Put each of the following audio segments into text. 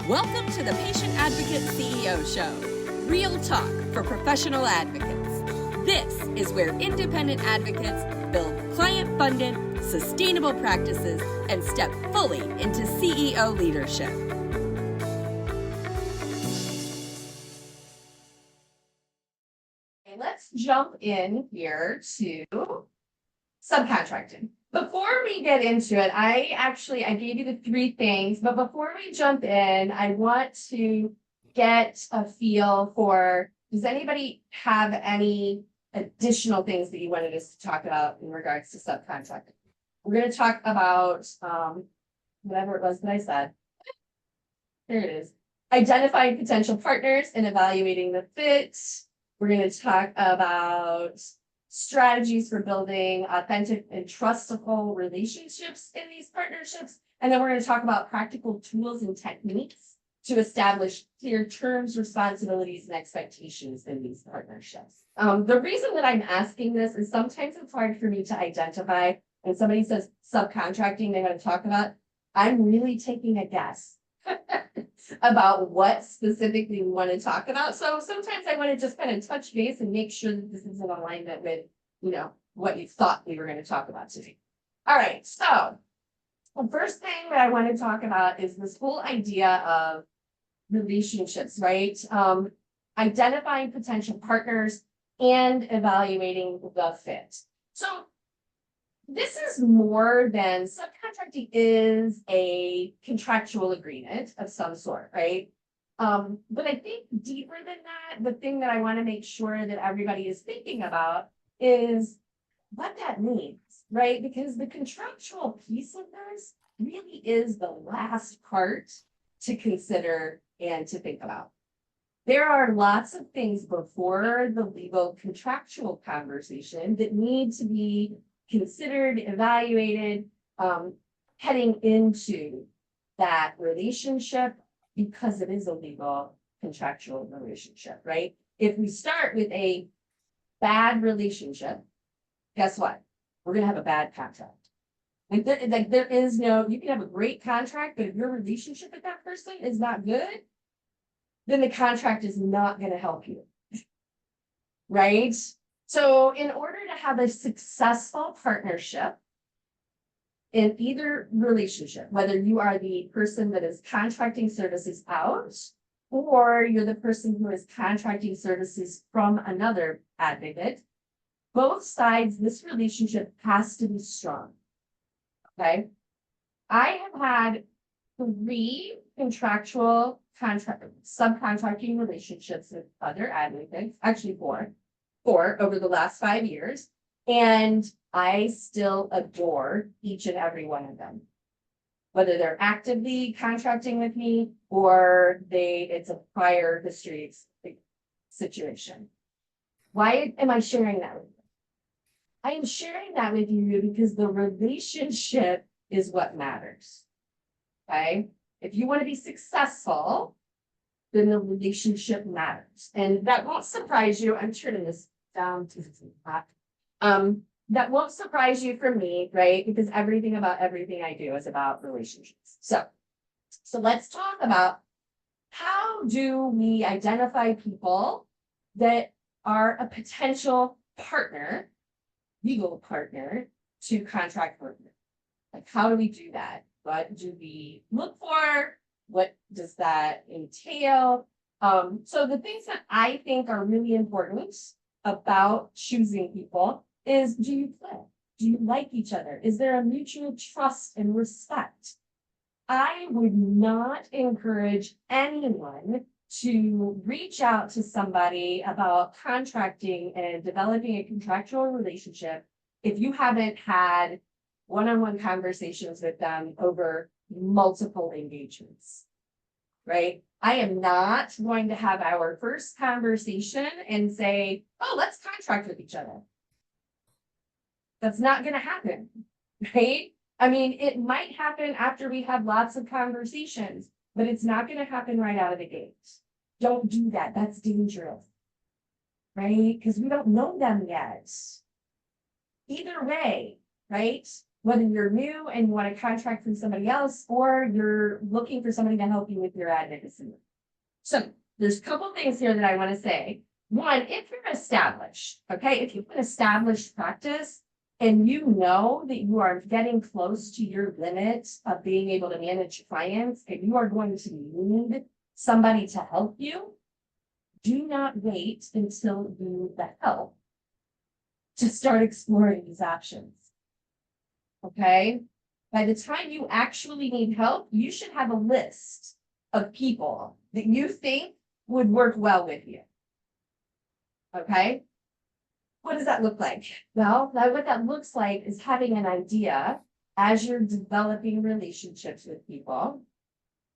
Welcome to the Patient Advocate CEO Show, real talk for professional advocates. This is where independent advocates build client-funded, sustainable practices and step fully into CEO leadership. Let's jump in here to subcontracting. Before we get into it, I gave you the 3 things, but before we jump in, I want to get a feel for, does anybody have any additional things that you wanted us to talk about in regards to subcontracting? We're going to talk about whatever it was that I said. There it is. Identifying potential partners and evaluating the fit. We're going to talk about strategies for building authentic and trustful relationships in these partnerships. And then we're going to talk about practical tools and techniques to establish clear terms, responsibilities, and expectations in these partnerships. The reason that I'm asking this is sometimes it's hard for me to identify when somebody says subcontracting, they want to talk about, I'm really taking a guess about what specifically we want to talk about. So sometimes I want to just kind of touch base and make sure that this is in alignment with, what you thought we were going to talk about today. All right. So the first thing that I want to talk about is this whole idea of relationships, right? Identifying potential partners and evaluating the fit. So this is more than subcontracting is a contractual agreement of some sort, right? But I think deeper than that, the thing that I want to make sure that everybody is thinking about is what that means, right? Because the contractual piece of this really is the last part to consider and to think about. There are lots of things before the legal contractual conversation that need to be considered, evaluated, heading into that relationship because it is a legal contractual relationship, right? If we start with a bad relationship, guess what? We're going to have a bad contract. There is no, you can have a great contract, but if your relationship with that person is not good, then the contract is not going to help you, right? So in order to have a successful partnership in either relationship, whether you are the person that is contracting services out, or you're the person who is contracting services from another advocate, both sides, this relationship has to be strong, okay? I have had 3 contractual subcontracting relationships with other advocates, actually 4 over the last 5 years, and I still adore each and every one of them, whether they're actively contracting with me or it's a prior history situation. Why am I sharing that with you? I am sharing that with you because the relationship is what matters, okay? If you want to be successful, then the relationship matters. And that won't surprise you. I'm turning this down to the top. That won't surprise you from me, right? Because everything about everything I do is about relationships. So let's talk about how do we identify people that are a potential partner, legal partner, to contract partner. Like, how do we do that? What do we look for? What does that entail? So the things that I think are really important about choosing people is, do you click? Do you like each other? Is there a mutual trust and respect? I would not encourage anyone to reach out to somebody about contracting and developing a contractual relationship if you haven't had one-on-one conversations with them over multiple engagements, right? I am not going to have our first conversation and say, oh, let's contract with each other. That's not going to happen, right? I mean, it might happen after we have lots of conversations, but it's not going to happen right out of the gate. Don't do that. That's dangerous, right? Because we don't know them yet. Either way, right? whether you're new and you want to contract from somebody else, or you're looking for somebody to help you with your advocacy. So there's a couple things here that I want to say. One, if you're established, okay, if you've been established practice and you know that you are getting close to your limit of being able to manage clients and you are going to need somebody to help you, do not wait until you need the help to start exploring these options. Okay? By the time you actually need help, you should have a list of people that you think would work well with you. Okay? What does that look like? Well, what that looks like is having an idea as you're developing relationships with people.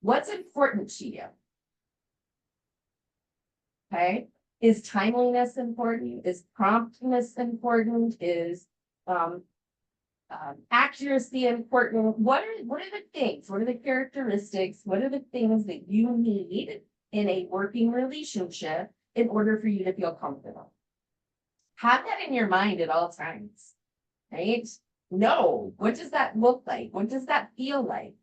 What's important to you? Okay? Is timeliness important? Is promptness important? Is accuracy important? What are the things? What are the characteristics? What are the things that you need in a working relationship in order for you to feel comfortable? Have that in your mind at all times, right? No, what does that look like? What does that feel like?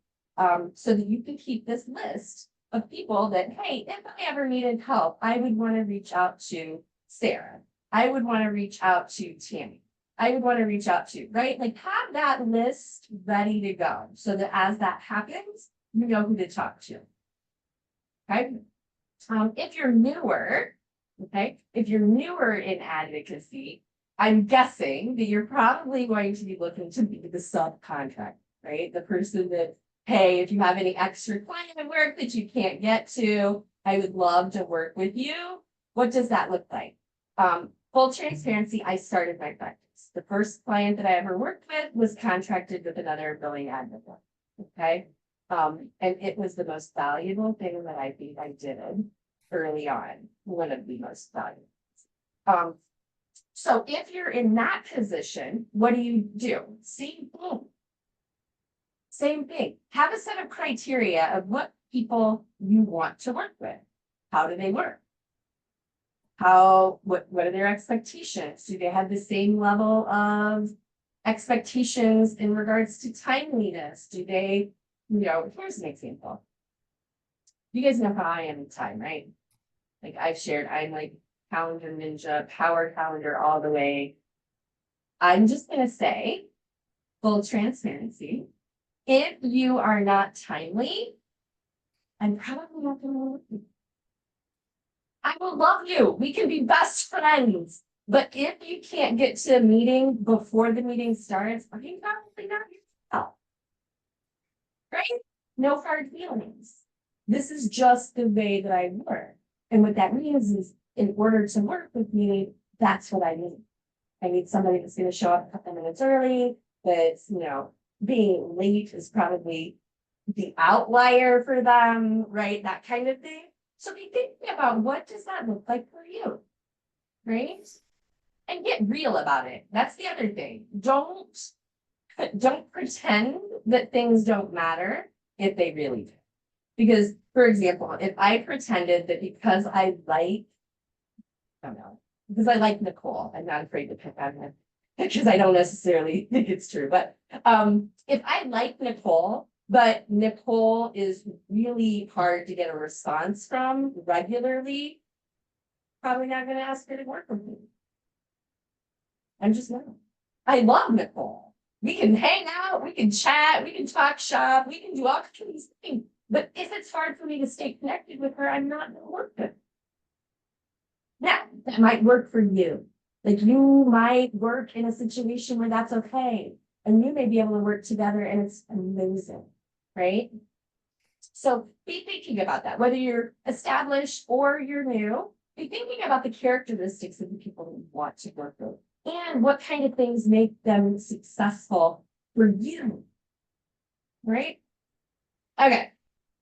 So that you can keep this list of people that, hey, if I ever needed help, I would want to reach out to Sarah. I would want to reach out to Tammy. I would want to reach out to, right? Like have that list ready to go so that as that happens, you know who to talk to. Okay. If you're newer, okay, if you're newer in advocacy, I'm guessing that you're probably going to be looking to be the subcontractor, right? The person that, hey, if you have any extra client work that you can't get to, I would love to work with you. What does that look like? Full transparency, I started my practice. The first client that I ever worked with was contracted with another billing advocate. Okay. And it was the most valuable thing that I think I did early on. One of the most valuable. So if you're in that position, what do? Same thing. Same thing. Have a set of criteria of what people you want to work with. How do they work? What are their expectations? Do they have the same level of expectations in regards to timeliness? Do they, here's an example. You guys know how I am in time, right? Like I've shared, I'm like calendar ninja, power calendar all the way. I'm just going to say, full transparency, if you are not timely, I'm probably not going to work with you. I will love you. We can be best friends. But if you can't get to a meeting before the meeting starts, I'm probably not your help. Right? No hard feelings. This is just the way that I work. And what that means is in order to work with me, that's what I need. I need somebody that's going to show up a couple minutes early, that's, being late is probably the outlier for them, right? That kind of thing. So be thinking about what does that look like for you, right? And get real about it. That's the other thing. Don't pretend that things don't matter if they really do. Because, for example, if I pretended that because I like Nicole, I'm not afraid to pick on her because I don't necessarily think it's true. But if I like Nicole, but Nicole is really hard to get a response from regularly, probably not going to ask her to work with me. I'm just not. I love Nicole. We can hang out, we can chat, we can talk shop, we can do all kinds of things. But if it's hard for me to stay connected with her, I'm not going to work with her. Now, that might work for you. Like you might work in a situation where that's okay. And you may be able to work together and it's amazing, right? So be thinking about that. Whether you're established or you're new, be thinking about the characteristics of the people that you want to work with and what kind of things make them successful for you, right? Okay,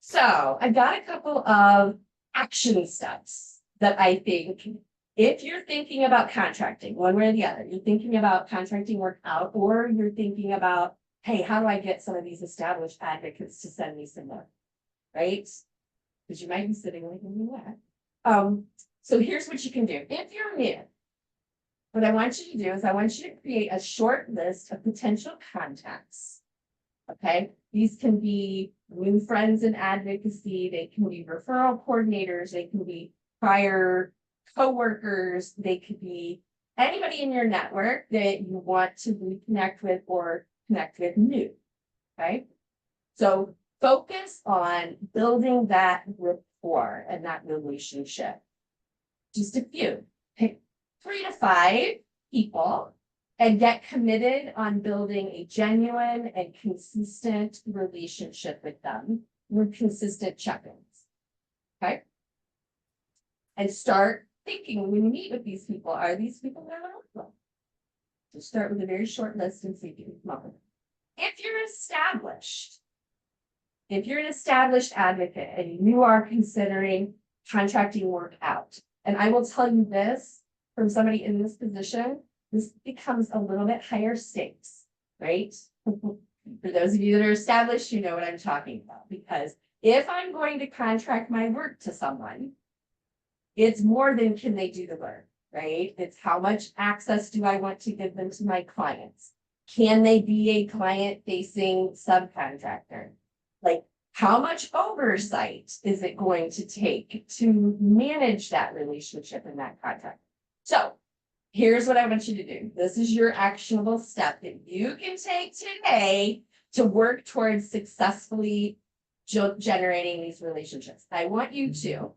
so I got a couple of action steps that I think if you're thinking about contracting one way or the other, you're thinking about contracting work out, or you're thinking about, hey, how do I get some of these established advocates to send me some work, right? Because you might be sitting like in that. So here's what you can do. If you're new, what I want you to do is I want you to create a short list of potential contacts. Okay, these can be new friends in advocacy, they can be referral coordinators, they can be prior coworkers, they could be anybody in your network that you want to reconnect with or connect with new. Okay, so focus on building that rapport and that relationship. Just a few, pick 3 to 5 people and get committed on building a genuine and consistent relationship with them with consistent check-ins. Okay. And start thinking when you meet with these people, are these people that I want to work with? So start with a very short list and see if you can come up with it. If you're an established advocate and you are considering contracting work out, and I will tell you this from somebody in this position, this becomes a little bit higher stakes, right? For those of you that are established, you know what I'm talking about. Because if I'm going to contract my work to someone, it's more than can they do the work, right? It's how much access do I want to give them to my clients? Can they be a client-facing subcontractor? Like, how much oversight is it going to take to manage that relationship in that contract? So here's what I want you to do. This is your actionable step that you can take today to work towards successfully generating these relationships. I want you to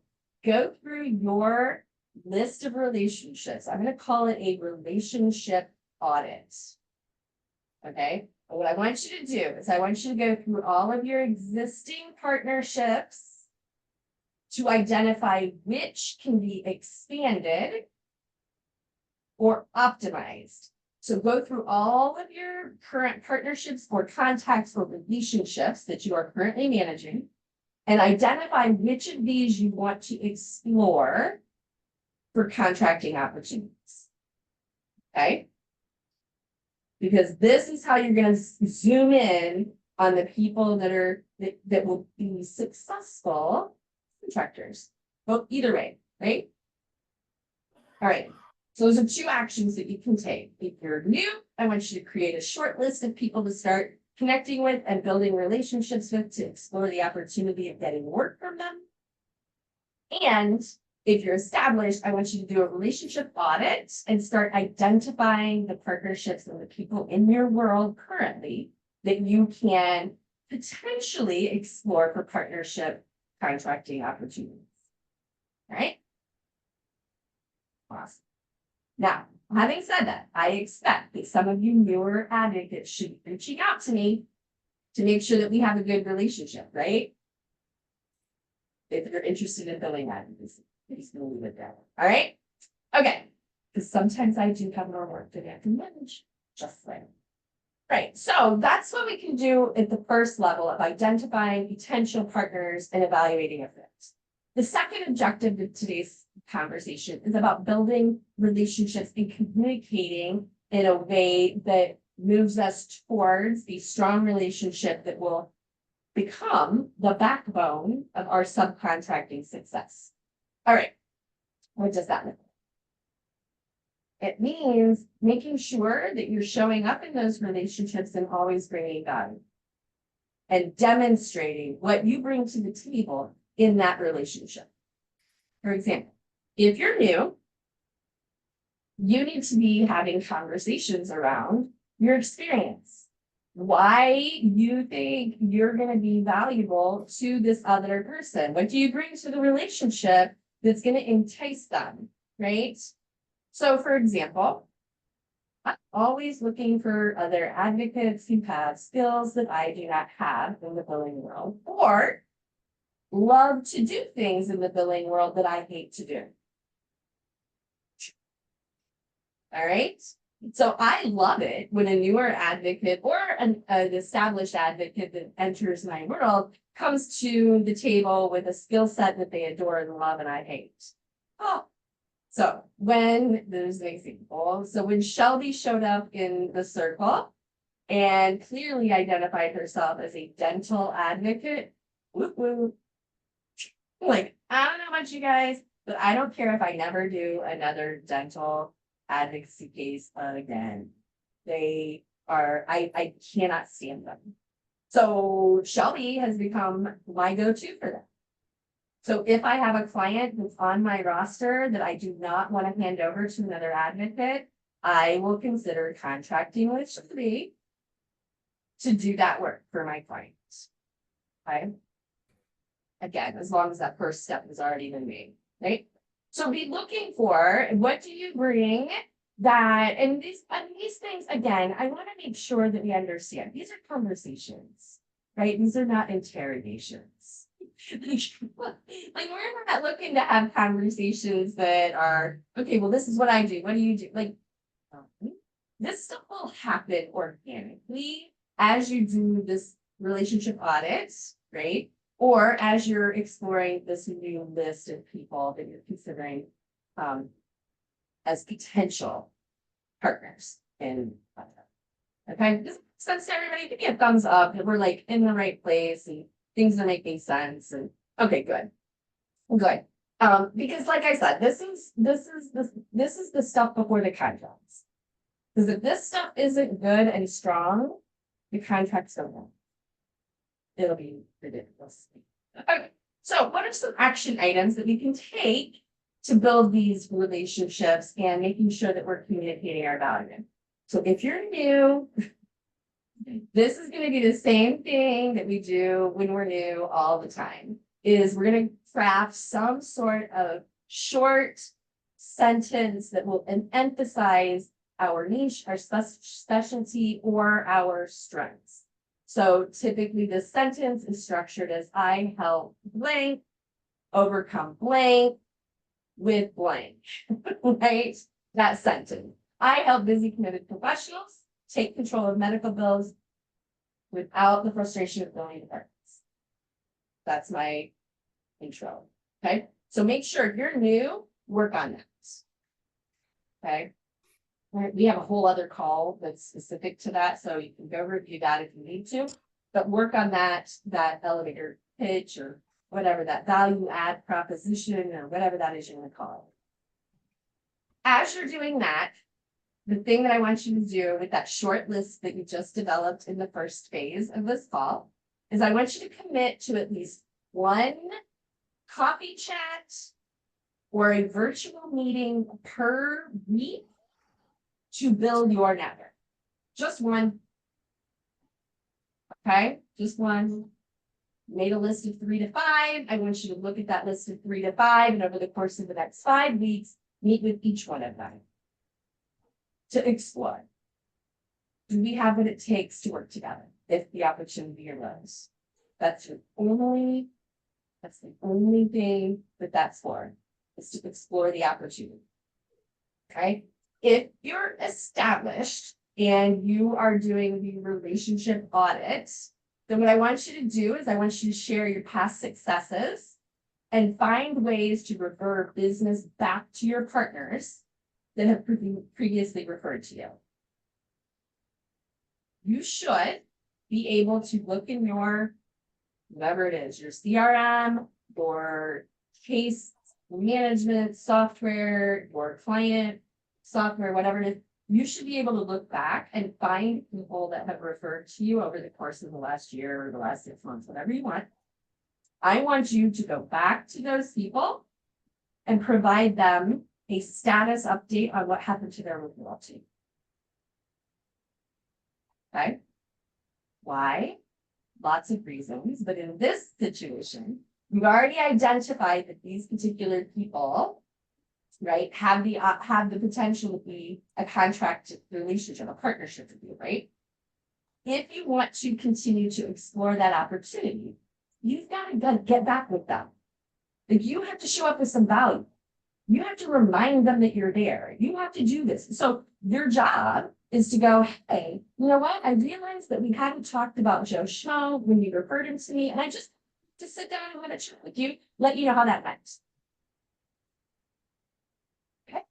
go through your list of relationships. I'm going to call it a relationship audit. Okay. And what I want you to do is I want you to go through all of your existing partnerships to identify which can be expanded or optimized. So go through all of your current partnerships or contacts or relationships that you are currently managing and identify which of these you want to explore for contracting opportunities. Okay? Because this is how you're going to zoom in on the people that will be successful contractors. Well, either way, right? All right. So those are 2 actions that you can take. If you're new, I want you to create a short list of people to start connecting with and building relationships with to explore the opportunity of getting work from them. And if you're established, I want you to do a relationship audit and start identifying the partnerships and the people in your world currently that you can potentially explore for partnership contracting opportunities. All right? Awesome. Now, having said that, I expect that some of you newer advocates should be reaching out to me to make sure that we have a good relationship, right? If you're interested in building advocacy, please leave it there. All right? Okay. Because sometimes I do have more work to get to manage. Just like. Right. So that's what we can do at the first level of identifying potential partners and evaluating a fit. The second objective of today's conversation is about building relationships and communicating in a way that moves us towards a strong relationship that will become the backbone of our subcontracting success. All right. What does that mean? It means making sure that you're showing up in those relationships and always bringing value and demonstrating what you bring to the table in that relationship. For example, if you're new, you need to be having conversations around your experience, why you think you're going to be valuable to this other person. What do you bring to the relationship that's going to entice them, right? So, for example, I'm always looking for other advocates who have skills that I do not have in the billing world, or love to do things in the billing world that I hate to do. All right. So I love it when a newer advocate or an established advocate that enters my world comes to the table with a skill set that they adore and love and I hate. Oh, so there's an example. So when Shelby showed up in the circle and clearly identified herself as a dental advocate, whoop, whoop. Like, I don't know about you guys, but I don't care if I never do another dental advocacy case again. They are, I cannot stand them. So Shelby has become my go-to for them. So if I have a client that's on my roster that I do not want to hand over to another advocate, I will consider contracting with Shelby to do that work for my clients. Okay. Again, as long as that first step has already been made, right? So be looking for, what do you bring that, and these things, again, I want to make sure that we understand, these are conversations, right? These are not interrogations. Like we're not looking to have conversations that are, okay, well, this is what I do. What do you do? Like, this stuff will happen organically as you do this relationship audit, right? Or as you're exploring this new list of people that you're considering as potential partners in contact. Okay, this makes sense to everybody. Give me a thumbs up that we're like in the right place and things are making sense. And okay, good. Because like I said, this is the stuff before the contracts. Because if this stuff isn't good and strong, the contracts don't work. It'll be ridiculous. Okay, so what are some action items that we can take to build these relationships and making sure that we're communicating our value? So if you're new, this is going to be the same thing that we do when we're new all the time, is we're going to craft some sort of short sentence that will emphasize our niche, our specialty, or our strengths. So typically the sentence is structured as I help blank overcome blank with blank, right? That sentence. I help busy committed professionals take control of medical bills without the frustration of billing departments. That's my intro. Okay. So make sure if you're new, work on that. Okay. All right. We have a whole other call that's specific to that. So you can go review that if you need to, but work on that elevator pitch or whatever, that value add proposition or whatever that is you're going to call it. As you're doing that, the thing that I want you to do with that short list that you just developed in the first phase of this call is I want you to commit to at least one coffee chat or a virtual meeting per week to build your network. Just one. Okay, just one. Made a list of 3 to 5. I want you to look at that list of 3 to 5, and over the course of the next 5 weeks, meet with each one of them to explore. Do we have what it takes to work together if the opportunity arose? That's the only thing that's for, is to explore the opportunity. Okay. If you're established and you are doing the relationship audits, then what I want you to do is I want you to share your past successes and find ways to refer business back to your partners that have previously referred to you. You should be able to look in your, whatever it is, your CRM, your case management software, your client software, whatever it is. You should be able to look back and find people that have referred to you over the course of the last year or the last 6 months, whatever you want. I want you to go back to those people and provide them a status update on what happened to their referral team. Okay. Why? Lots of reasons, but in this situation, we've already identified that these particular people, right, have the potential to be a contract relationship, a partnership with you, right? If you want to continue to explore that opportunity, you've got to get back with them. Like, you have to show up with some value. You have to remind them that you're there. You have to do this. So your job is to go, hey, you know what? I realized that we hadn't talked about Joe Schmo when you referred him to me, and I just to sit down and have a chat with you, let you know how that went. Okay.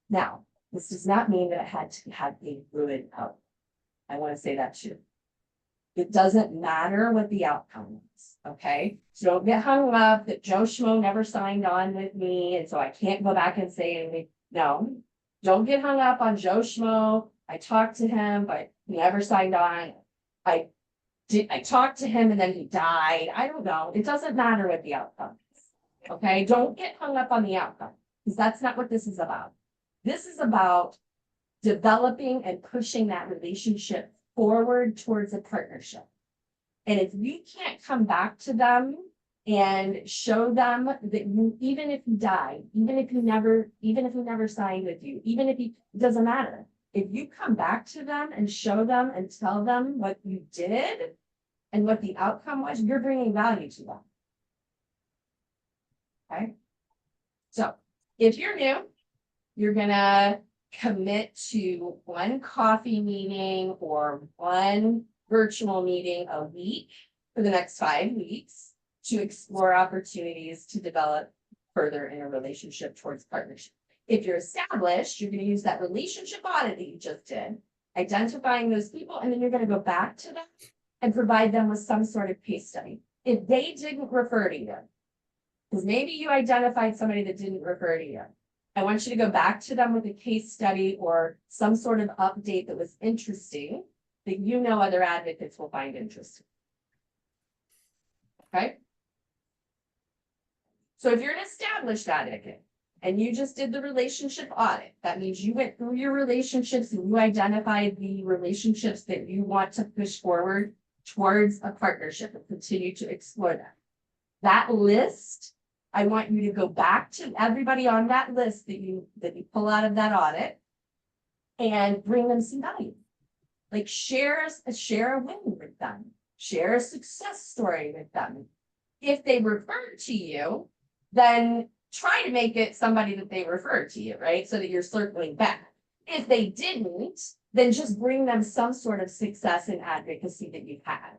Now, this does not mean that it had to have a good outcome. I want to say that too. It doesn't matter what the outcome is, okay? So don't get hung up that Joe Schmo never signed on with me, and so I can't go back and say anything. No, Don't get hung up on Joe Schmo. I talked to him, but he never signed on. I talked to him and then he died. I don't know. It doesn't matter what the outcome is. Okay, don't get hung up on the outcome, because that's not what this is about. This is about developing and pushing that relationship forward towards a partnership. And if you can't come back to them and show them that you, even if you died, even if he never signed with you, even if he, it doesn't matter. If you come back to them and show them and tell them what you did and what the outcome was, you're bringing value to them. Okay. So if you're new, you're gonna commit to one coffee meeting or one virtual meeting a week for the next 5 weeks to explore opportunities to develop further in a relationship towards partnership. If you're established, you're going to use that relationship audit that you just did, identifying those people, and then you're going to go back to them and provide them with some sort of case study. If they didn't refer to you, because maybe you identified somebody that didn't refer to you, I want you to go back to them with a case study or some sort of update that was interesting that you know other advocates will find interesting. Okay? So if you're an established advocate and you just did the relationship audit, that means you went through your relationships and you identified the relationships that you want to push forward towards a partnership and continue to explore that. That list, I want you to go back to everybody on that list that you pull out of that audit and bring them some value. Like share a win with them, share a success story with them. If they refer to you, then try to make it somebody that they referred to you, right? So that you're circling back. If they didn't, then just bring them some sort of success in advocacy that you've had.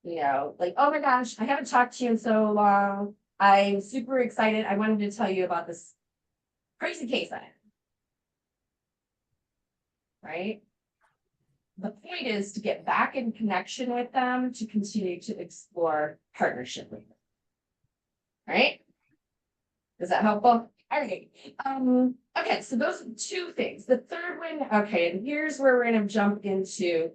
You know, like, oh my gosh, I haven't talked to you in so long. I'm super excited. I wanted to tell you about this crazy case I had. Right? The point is to get back in connection with them to continue to explore partnership with them. Right? Is that helpful? Okay. Okay, so those are 2 things. The third one, okay, and here's where we're going to jump into.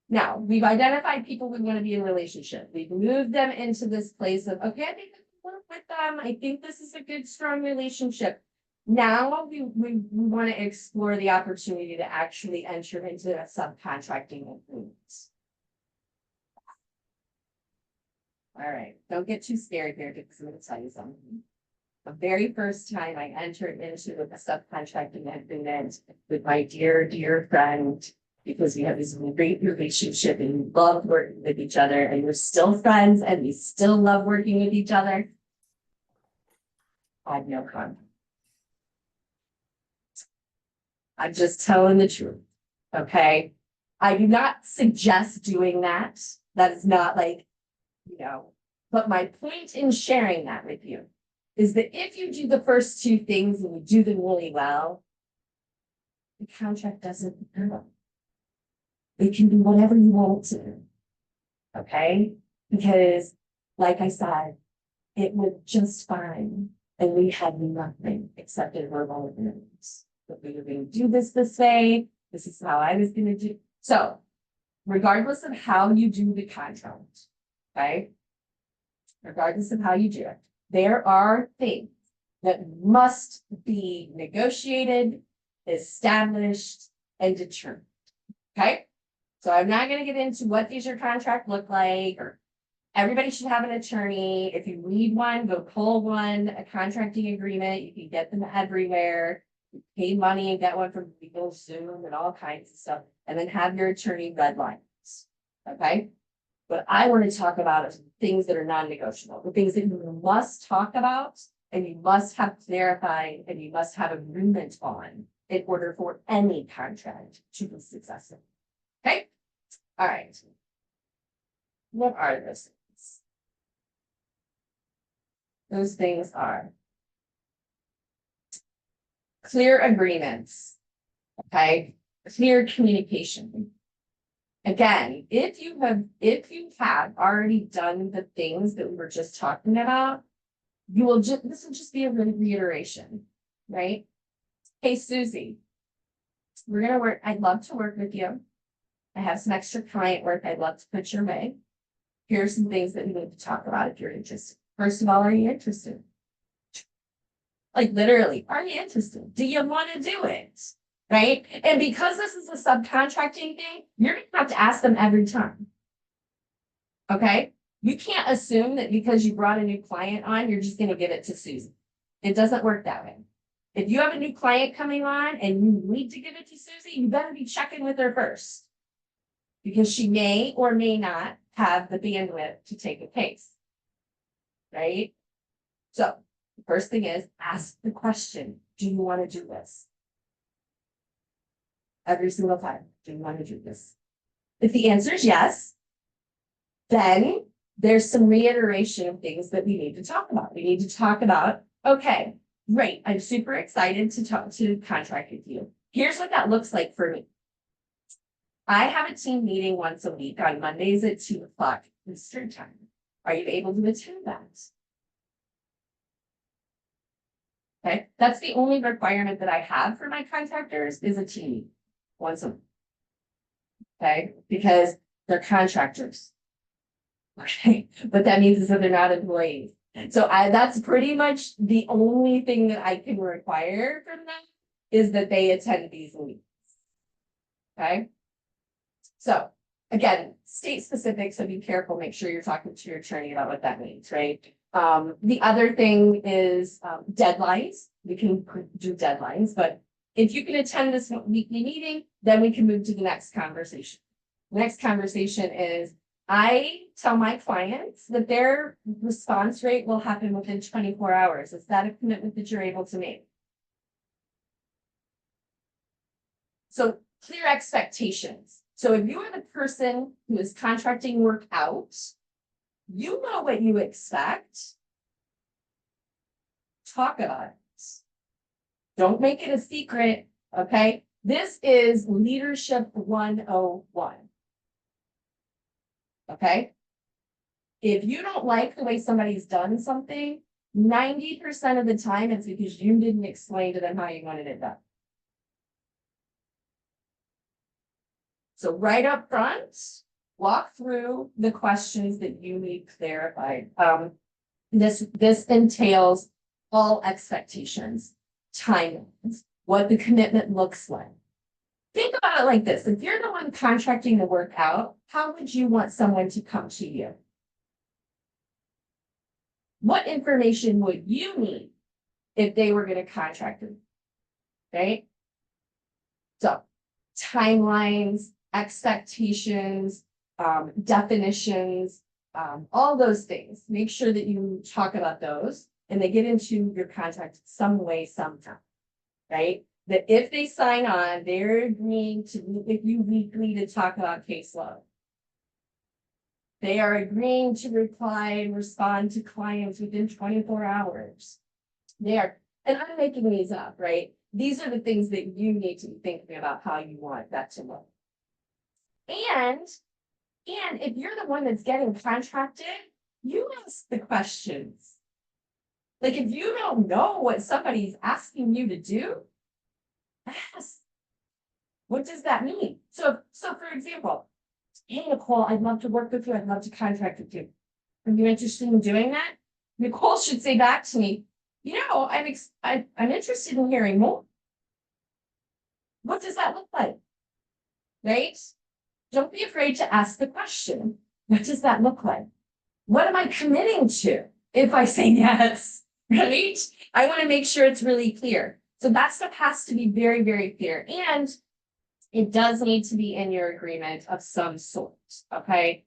Now, we've identified people we want to be in relationship. We've moved them into this place of, okay, I think I can work with them. I think this is a good, strong relationship. Now we want to explore the opportunity to actually enter into a subcontracting agreement. All right, don't get too scared here because I'm going to tell you something. The very first time I entered into a subcontracting agreement with my dear friend, because we have this great relationship and we love working with each other and we're still friends and we still love working with each other, I had no conflict. I'm just telling the truth. Okay. I do not suggest doing that. That is not like, you know, but my point in sharing that with you is that if you do the first 2 things and you do them really well, the contract doesn't matter. It can do whatever you want it to do. Okay? Because, like I said, it was just fine. And we had nothing except in verbal agreements. That we were going to do this way. This is how I was going to do. So, regardless of how you do the contract, okay? Regardless of how you do it, there are things that must be negotiated, established, and determined. Okay? So I'm not going to get into what does your contract look like, or everybody should have an attorney. If you need one, go pull one, a contracting agreement. You can get them everywhere. You pay money and get one from legal Zoom and all kinds of stuff, and then have your attorney red lines. Okay? What I want to talk about is things that are non-negotiable, the things that you must talk about and you must have clarified and you must have agreement on in order for any contract to be successful. Okay? All right. What are those things? Those things are clear agreements. Okay? Clear communication. Again, if you have already done the things that we were just talking about, this will just be a reiteration, right? Hey, Susie, I'd love to work with you. I have some extra client work I'd love to put your way. Here are some things that we need to talk about if you're interested. First of all, are you interested? Like literally, are you interested? Do you want to do it? Right? And because this is a subcontracting thing, you're gonna have to ask them every time. Okay? You can't assume that because you brought a new client on, you're just gonna give it to Susie. It doesn't work that way. If you have a new client coming on and you need to give it to Susie, you better be checking with her first. Because she may or may not have the bandwidth to take a case. Right? So the first thing is ask the question, do you want to do this? Every single time, do you want to do this? If the answer is yes, then there's some reiteration of things that we need to talk about. We need to talk about, okay, great, I'm super excited to contract with you. Here's what that looks like for me. I have a team meeting once a week on Mondays at 2:00 Eastern time. Are you able to attend that? Okay, that's the only requirement that I have for my contractors is a team meeting once a week. Okay, because they're contractors. Okay, but that means that they're not employees. So that's pretty much the only thing that I can require from them is that they attend these meetings. Okay. So again, state specific, so be careful, make sure you're talking to your attorney about what that means, right? The other thing is deadlines. We can do deadlines, but if you can attend this weekly meeting, then we can move to the next conversation. The next conversation is I tell my clients that their response rate will happen within 24 hours. Is that a commitment that you're able to make? So clear expectations. So if you are the person who is contracting work out, you know what you expect. Talk about it. Don't make it a secret, okay? This is leadership 101. Okay? If you don't like the way somebody's done something, 90% of the time it's because you didn't explain to them how you wanted it done. So right up front, walk through the questions that you need clarified. This entails all expectations, timelines, what the commitment looks like. Think about it like this. If you're the one contracting the work out, how would you want someone to come to you? What information would you need if they were going to contract you? Right? So timelines, expectations, definitions, all those things. Make sure that you talk about those and they get into your contract some way, sometime, right? That if they sign on, they're agreeing to meet with you weekly to talk about caseload. They are agreeing to reply and respond to clients within 24 hours. They are, and I'm making these up, right? These are the things that you need to be thinking about how you want that to look. And if you're the one that's getting contracted, you ask the questions. Like if you don't know what somebody's asking you to do, ask. What does that mean? So for example, hey Nicole, I'd love to work with you. I'd love to contract with you. Are you interested in doing that? Nicole should say back to me, you know, I'm interested in hearing more. What does that look like? Right? Don't be afraid to ask the question. What does that look like? What am I committing to if I say yes? Right? I want to make sure it's really clear. So that stuff has to be very, very clear. And it does need to be in your agreement of some sort. Okay.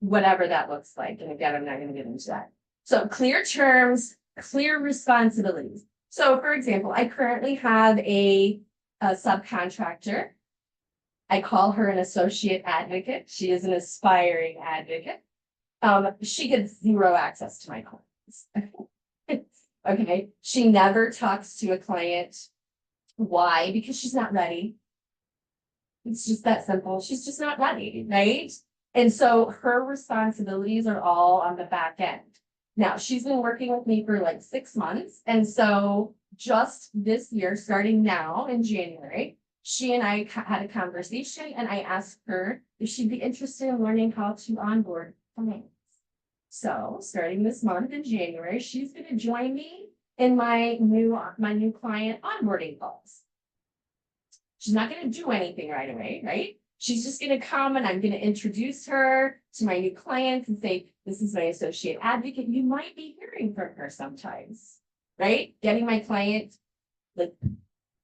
Whatever that looks like. And again, I'm not going to get into that. So clear terms, clear responsibilities. So for example, I currently have a subcontractor. I call her an associate advocate. She is an aspiring advocate. She gets zero access to my clients. Okay. She never talks to a client. Why? Because she's not ready. It's just that simple. She's just not ready, right? And so her responsibilities are all on the back end. Now, she's been working with me for like 6 months. And so just this year, starting now in January, she and I had a conversation and I asked her if she'd be interested in learning how to onboard clients. So starting this month in January, she's going to join me in my new client onboarding calls. She's not going to do anything right away, right? She's just going to come and I'm going to introduce her to my new clients and say, this is my associate advocate. You might be hearing from her sometimes, right? Getting my client, like,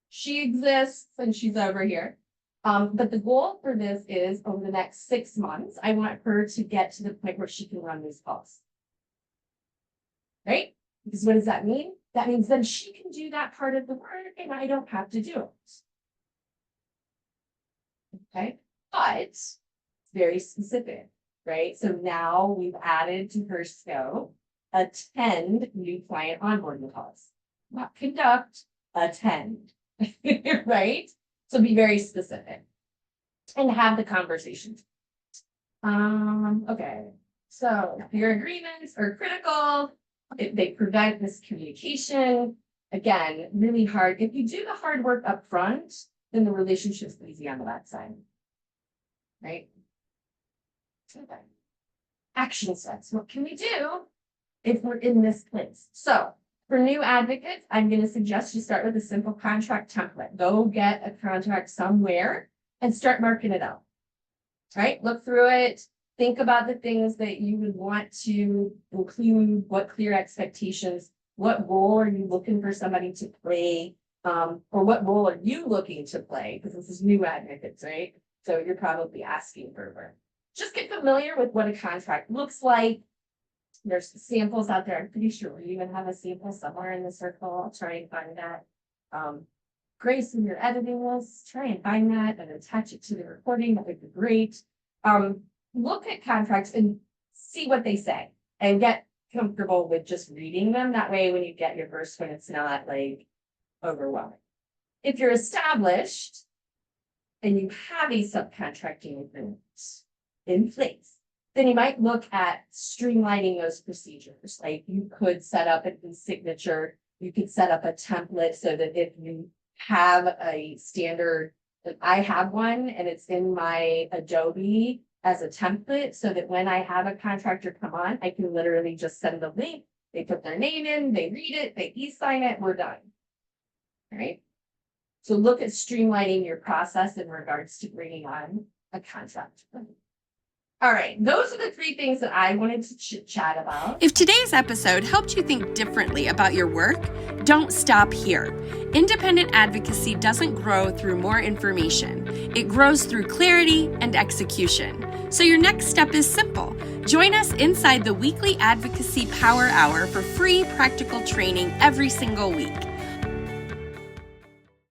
she exists and she's over here. But the goal for this is over the next 6 months, I want her to get to the point where she can run these calls. Right? Because what does that mean? That means then she can do that part of the work and I don't have to do it. Okay, but it's very specific, right? So now we've added to her scope, attend new client onboarding calls. Not conduct, attend, right? So be very specific and have the conversations. Okay, so your agreements are critical. They prevent miscommunication. Again, really hard. If you do the hard work up front, then the relationship's easy on the backside. Right? Okay. Action steps. What can we do if we're in this place? So for new advocates, I'm going to suggest you start with a simple contract template. Go get a contract somewhere and start marking it out. Right? Look through it. Think about the things that you would want to include, what clear expectations, what role are you looking for somebody to play, or what role are you looking to play? Because this is new advocates, right? So you're probably asking for work. Just get familiar with what a contract looks like. There's samples out there. I'm pretty sure we even have a sample somewhere in the circle. I'll try and find that. Grace, when you're editing this, try and find that and attach it to the recording. That would be great. Look at contracts and see what they say and get comfortable with just reading them. That way, when you get your first one, it's not like overwhelming. If you're established and you have a subcontracting agreement in place, then you might look at streamlining those procedures. Like you could set up an e-signature, you could set up a template so that if you have a standard, like I have one and it's in my Adobe as a template so that when I have a contractor come on, I can literally just send the link, they put their name in, they read it, they e-sign it, we're done. All right. So look at streamlining your process in regards to bringing on a contract. All right, those are the 3 things that I wanted to chat about. If today's episode helped you think differently about your work, don't stop here. Independent advocacy doesn't grow through more information. It grows through clarity and execution. So your next step is simple. Join us inside the weekly Advocacy Power Hour for free practical training every single week.